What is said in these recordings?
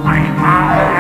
Wait,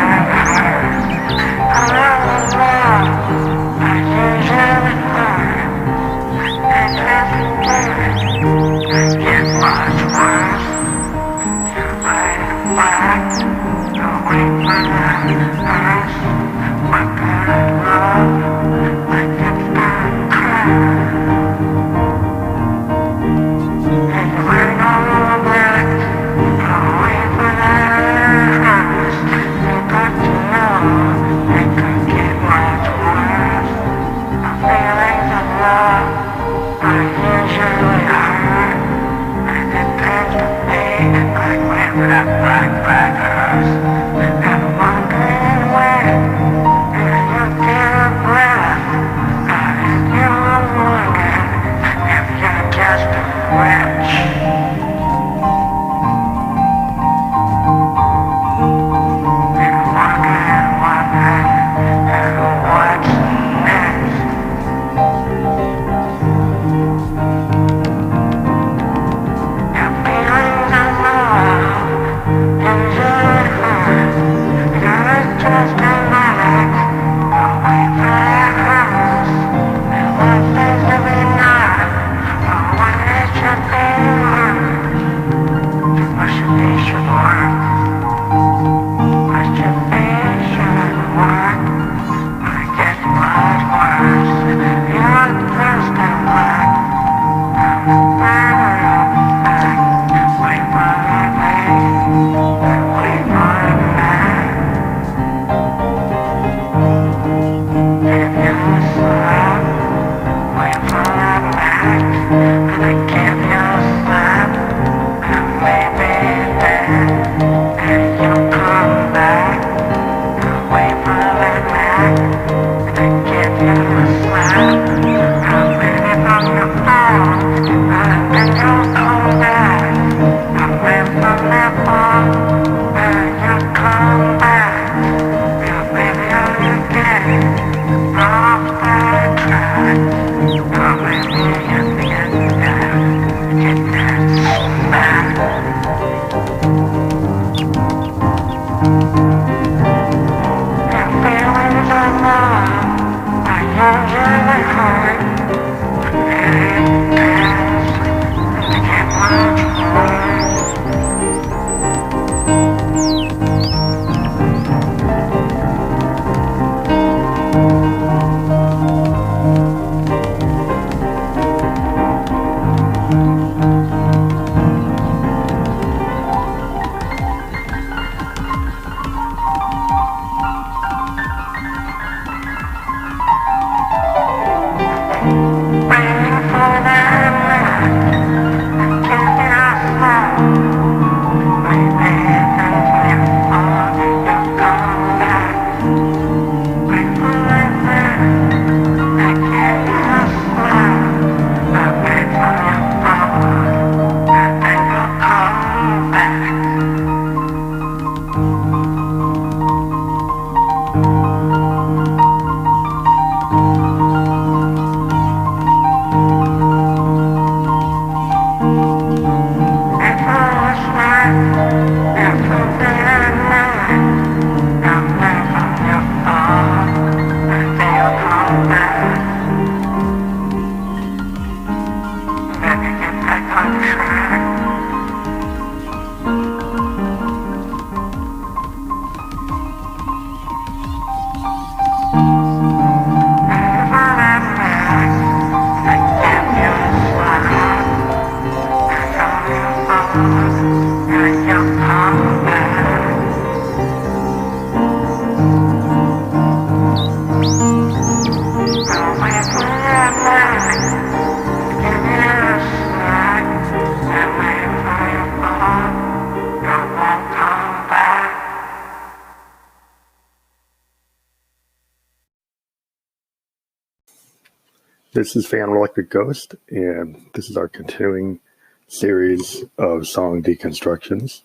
This is Fan Electric Ghost, and this is our continuing series of song deconstructions.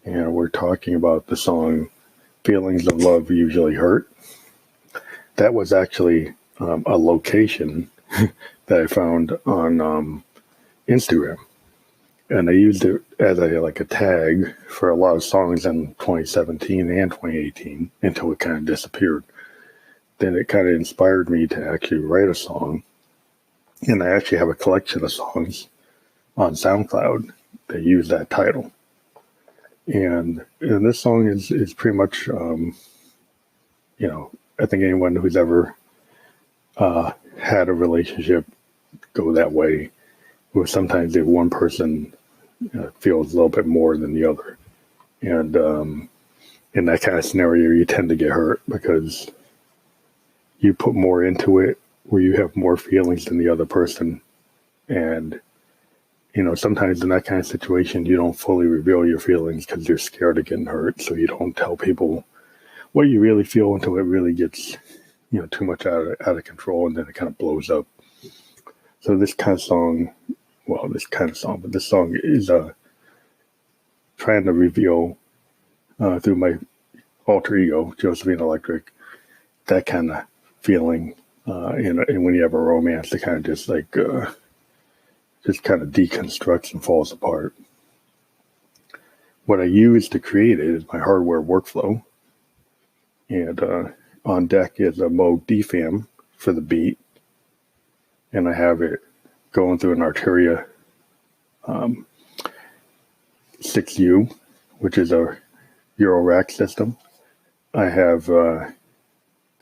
And we're talking about the song Feelings of Love Usually Hurt. That was actually a location that I found on Instagram. And I used it as a tag for a lot of songs in 2017 and 2018 until it kind of disappeared. Then it kind of inspired me to actually write a song. And I actually have a collection of songs on SoundCloud that use that title. And this song is pretty much, I think anyone who's ever had a relationship go that way, where sometimes if one person feels a little bit more than the other. And in that kind of scenario, you tend to get hurt because you put more into it, where you have more feelings than the other person. And, sometimes in that kind of situation, you don't fully reveal your feelings because you're scared of getting hurt. So you don't tell people what you really feel until it really gets, too much out of control, and then it kind of blows up. So this song is trying to reveal through my alter ego, Josephine Electric, that kind of feeling. And when you have a romance, it kind of just kind of deconstructs and falls apart. What I use to create it is my hardware workflow. And on deck is a Moog DFAM for the beat. And I have it going through an Arturia 6U, which is a Euro rack system. I have the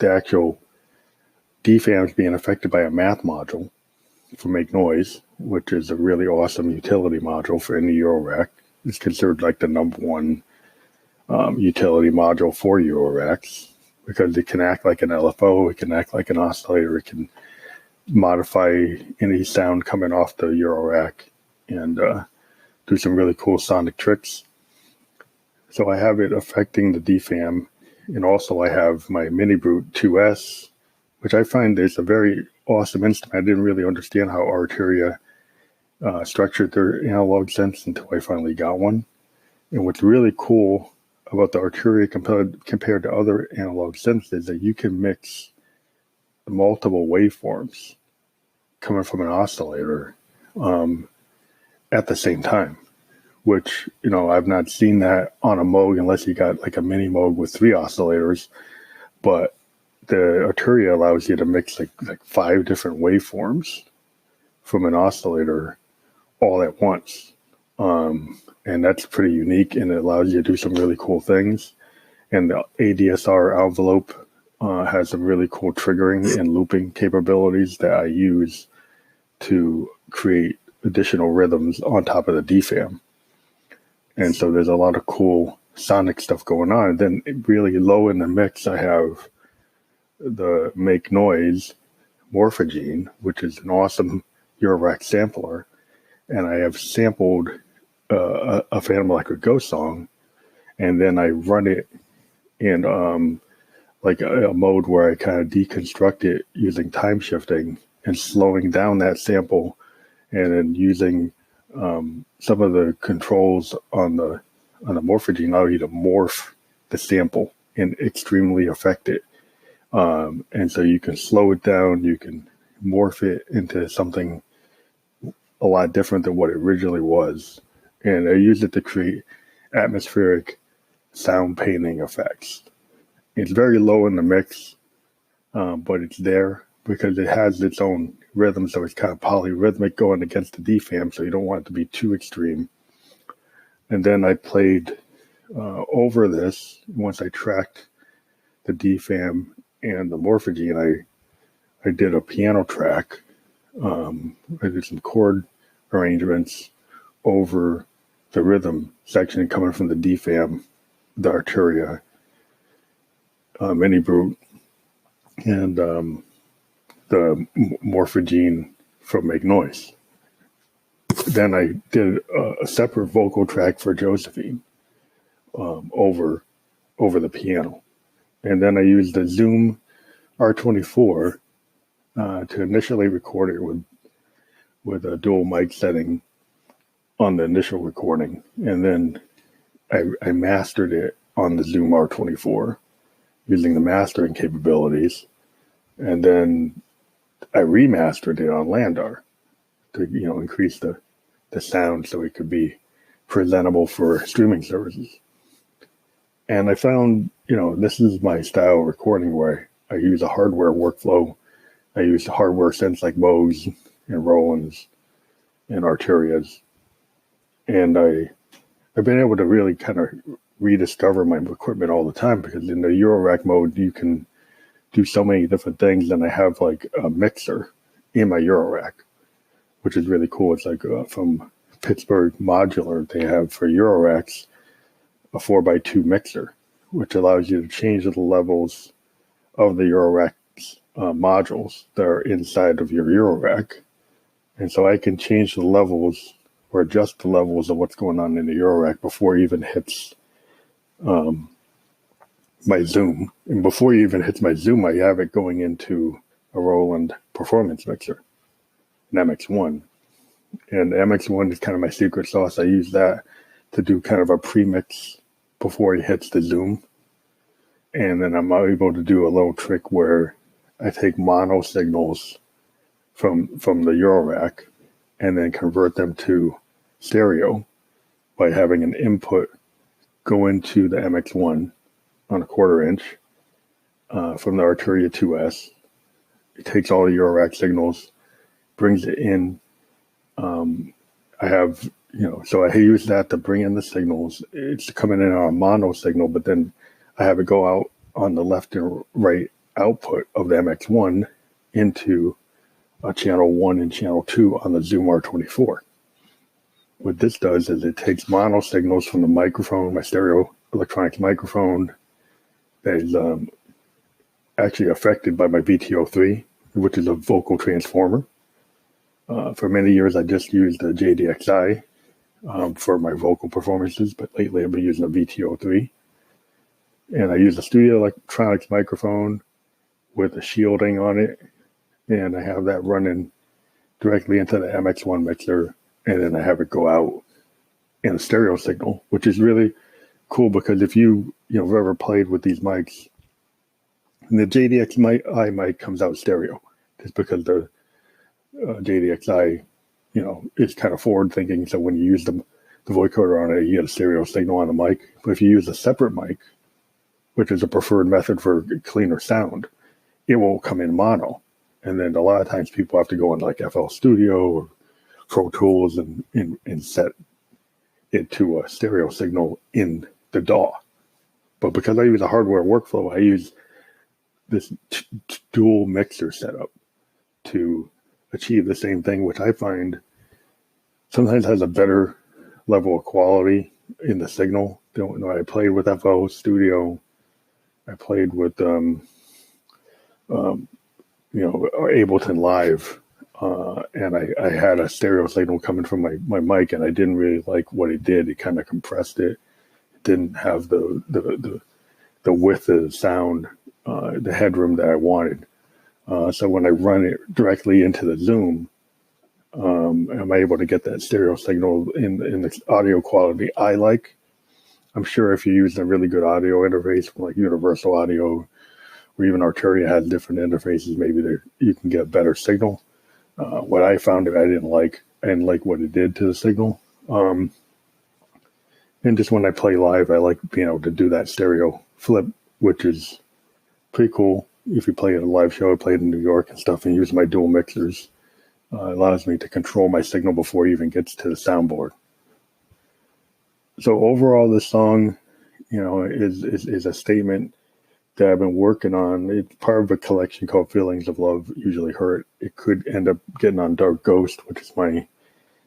actual DFAMs being affected by a math module for Make Noise, which is a really awesome utility module for any Euro rack. It's considered like the number one utility module for Euro racks because it can act like an LFO, it can act like an oscillator, it can modify any sound coming off the Euro rack and do some really cool sonic tricks. So I have it affecting the DFAM, and also I have my Mini Brute 2S, which I find is a very awesome instrument. I didn't really understand how Arturia structured their analog synths until I finally got one. And what's really cool about the Arturia compared to other analog synths is that you can mix multiple waveforms coming from an oscillator at the same time, which, I've not seen that on a Moog unless you got like a mini Moog with 3 oscillators. But the Arturia allows you to mix like 5 different waveforms from an oscillator all at once. And that's pretty unique, and it allows you to do some really cool things. And the ADSR envelope has some really cool triggering and looping capabilities that I use to create additional rhythms on top of the DFAM. And so there's a lot of cool sonic stuff going on. And then really low in the mix, I have the Make Noise Morphogene, which is an awesome Eurorack sampler. And I have sampled a Phantom Electric Ghost song, and then I run it in like a mode where I kind of deconstruct it using time shifting and slowing down that sample, and then using some of the controls on the Morphogene allow you to morph the sample and extremely affect it. And so you can slow it down, you can morph it into something a lot different than what it originally was. And I use it to create atmospheric sound painting effects. It's very low in the mix, but it's there because it has its own rhythm, so it's kind of polyrhythmic going against the DFAM, so you don't want it to be too extreme. And then I played over this, once I tracked the DFAM and the Morphogene, I did a piano track. I did some chord arrangements over the rhythm section coming from the DFAM, the Arturia, Mini Brute, and the Morphogene from Make Noise. Then I did a separate vocal track for Josephine over the piano. And then I used the Zoom R24 to initially record it with a dual mic setting on the initial recording. And then I mastered it on the Zoom R24 using the mastering capabilities. And then I remastered it on Landar to, increase the sound so it could be presentable for streaming services. And I found, this is my style of recording where I use a hardware workflow. I use hardware synths like Moog and Roland's and Arturias. And I've been able to really kind of rediscover my equipment all the time, because in the Eurorack mode, you can do so many different things. And I have like a mixer in my Eurorack, which is really cool. It's like from Pittsburgh Modular, they have for Euroracks a 4x2 mixer, which allows you to change the levels of the Eurorack modules that are inside of your Eurorack. And so I can change the levels or adjust the levels of what's going on in the Eurorack before it even hits my Zoom. And before it even hits my Zoom, I have it going into a Roland Performance Mixer, an MX1. And the MX1 is kind of my secret sauce. I use that to do kind of a pre-mix before it hits the Zoom. And then I'm able to do a little trick where I take mono signals from the Eurorack and then convert them to stereo by having an input go into the MX1 on a 1/4 inch from the Arturia 2S. It takes all the Eurorack signals, brings it in. I have, so I use that to bring in the signals. It's coming in on a mono signal, but then I have it go out on the left and right output of the MX1 into channel 1 and channel 2 on the Zoom R24. What this does is it takes mono signals from the microphone, my stereo electronics microphone, that is actually affected by my VTO3, which is a vocal transformer. For many years, I just used the JDXI for my vocal performances, but lately I've been using a VTO3. And I use a studio electronics microphone with a shielding on it, and I have that running directly into the MX1 mixer, and then I have it go out in a stereo signal, which is really cool because if you've ever played with these mics, and the JDXI mic comes out stereo, just because the JDXI, is kind of forward thinking. So when you use the vocoder on it, you get a stereo signal on the mic. But if you use a separate mic, which is a preferred method for cleaner sound, it will come in mono. And then a lot of times people have to go in like FL Studio or Pro Tools and set it to a stereo signal in the DAW. But because I use a hardware workflow, I use this dual mixer setup to achieve the same thing, which I find sometimes has a better level of quality in the signal. I played with FL Studio. I played with Ableton Live, and I had a stereo signal coming from my mic, and I didn't really like what it did. It kind of compressed it. It didn't have the width of the sound, the headroom that I wanted. So when I run it directly into the Zoom, I'm able to get that stereo signal in the audio quality I like. I'm sure if you use a really good audio interface like Universal Audio or even Arturia has different interfaces, maybe you can get better signal. What I found I didn't like what it did to the signal. And just when I play live, I like being able to do that stereo flip, which is pretty cool. If you play at a live show, I played in New York and stuff and use my dual mixers. It allows me to control my signal before it even gets to the soundboard. So overall, this song, is a statement that I've been working on. It's part of a collection called Feelings of Love Usually Hurt. It could end up getting on Dark Ghost, which is my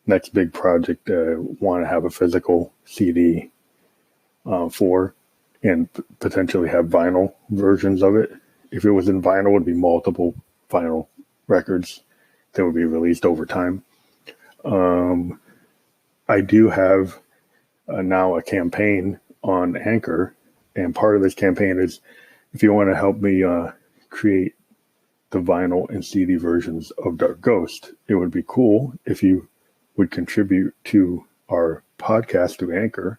next big project. I want to have a physical CD for, and potentially have vinyl versions of it. If it was in vinyl, it would be multiple vinyl records that would be released over time. I do have now a campaign on Anchor, and part of this campaign is if you want to help me create the vinyl and CD versions of Dark Ghost, it would be cool if you would contribute to our podcast through Anchor.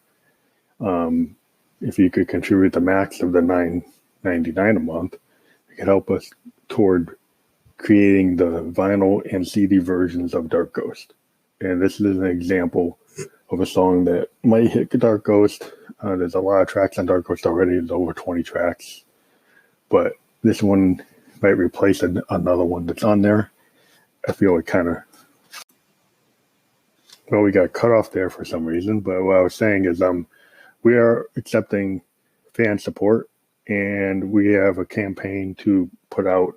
If you could contribute the max of the $9.99 a month, it could help us toward creating the vinyl and CD versions of Dark Ghost. And this is an example of a song that might hit Dark Ghost. There's a lot of tracks on Dark Ghost already. There's over 20 tracks. But this one might replace another one that's on there. I feel it kind of... Well, we got cut off there for some reason. But what I was saying is we are accepting fan support. And we have a campaign to put out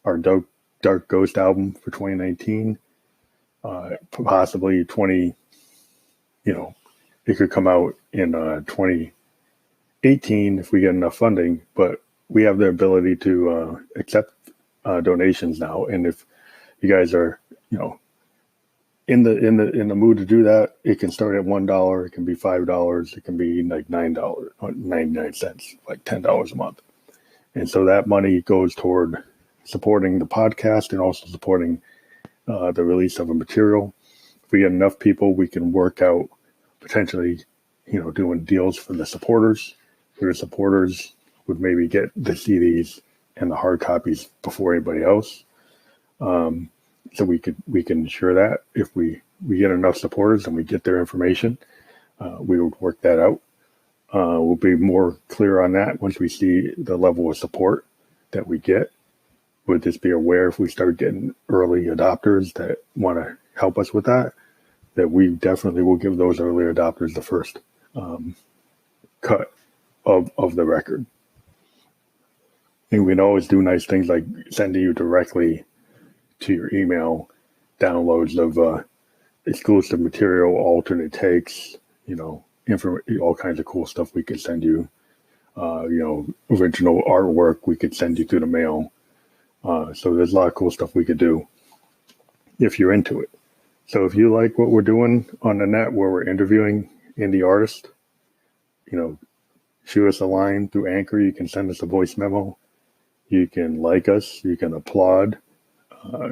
our Dark Ghost album for 2019. Possibly it could come out in 2018 if we get enough funding, but we have the ability to accept donations now. And if you guys are, in the mood to do that, it can start at $1, it can be $5, it can be like $9.99, like $10 a month. And so that money goes toward supporting the podcast and also supporting the release of a material. If we get enough people, we can work out potentially, doing deals for the supporters. For the supporters would maybe get the CDs and the hard copies before anybody else. So we can ensure that if we get enough supporters and we get their information, we would work that out. We'll be more clear on that once we see the level of support that we get. We'll just be aware if we start getting early adopters that want to help us with that we definitely will give those early adopters the first cut of the record. And we can always do nice things like sending you directly to your email downloads of exclusive material, alternate takes, all kinds of cool stuff we could send you. Original artwork we could send you through the mail. So there's a lot of cool stuff we could do if you're into it. So if you like what we're doing on the net where we're interviewing indie artists, shoot us a line through Anchor. You can send us a voice memo. You can like us. You can applaud.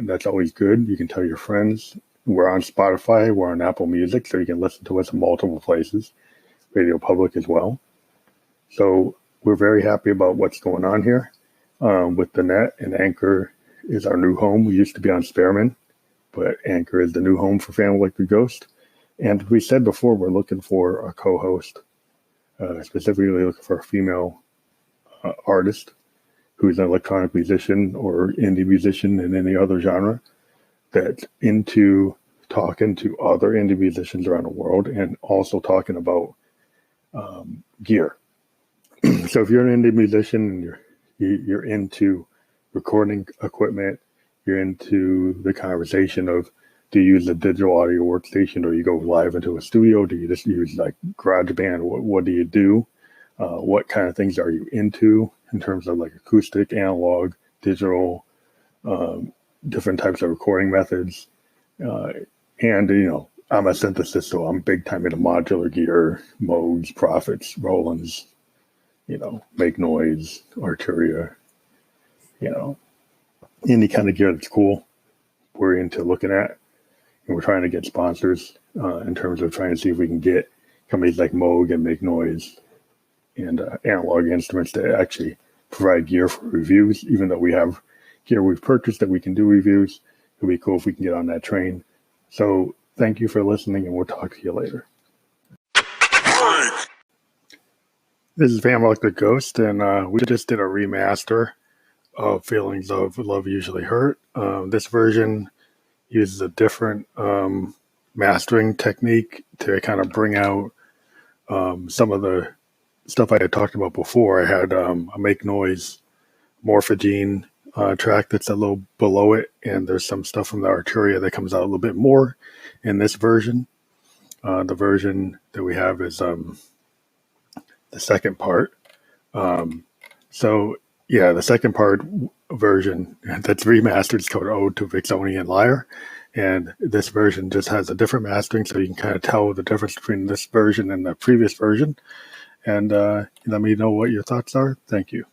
That's always good. You can tell your friends. We're on Spotify. We're on Apple Music, so you can listen to us in multiple places. Radio Public as well. So we're very happy about what's going on here with the net, and Anchor is our new home. We used to be on Spearman, but Anchor is the new home for Family Electric Ghost. And we said before, we're looking for a co-host, specifically looking for a female artist. who's an electronic musician or indie musician in any other genre that's into talking to other indie musicians around the world and also talking about gear. So if you're an indie musician and you're into recording equipment, you're into the conversation of, do you use a digital audio workstation, or you go live into a studio? Do you just use like GarageBand? What do you do? What kind of things are you into in terms of like acoustic, analog, digital, different types of recording methods? And, I'm a synthesist, so I'm big time into modular gear, Moogs, Prophets, Rolands, Make Noise, Arturia, any kind of gear that's cool, we're into looking at. And we're trying to get sponsors in terms of trying to see if we can get companies like Moog and Make Noise and Analog Instruments to actually provide gear for reviews. Even though we have gear we've purchased that we can do reviews, it'd be cool if we can get on that train. So thank you for listening, and we'll talk to you later. This is Van Electric Ghost, and we just did a remaster of Feelings of Love Usually Hurt. This version uses a different mastering technique to kind of bring out some of the stuff I had talked about before. I had a Make Noise Morphogene track that's a little below it, and there's some stuff from the Arturia that comes out a little bit more in this version. The version that we have is the second part. The second part version that's remastered is called Ode to Vixonian Lyre. And this version just has a different mastering, so you can kind of tell the difference between this version and the previous version. And let me know what your thoughts are. Thank you.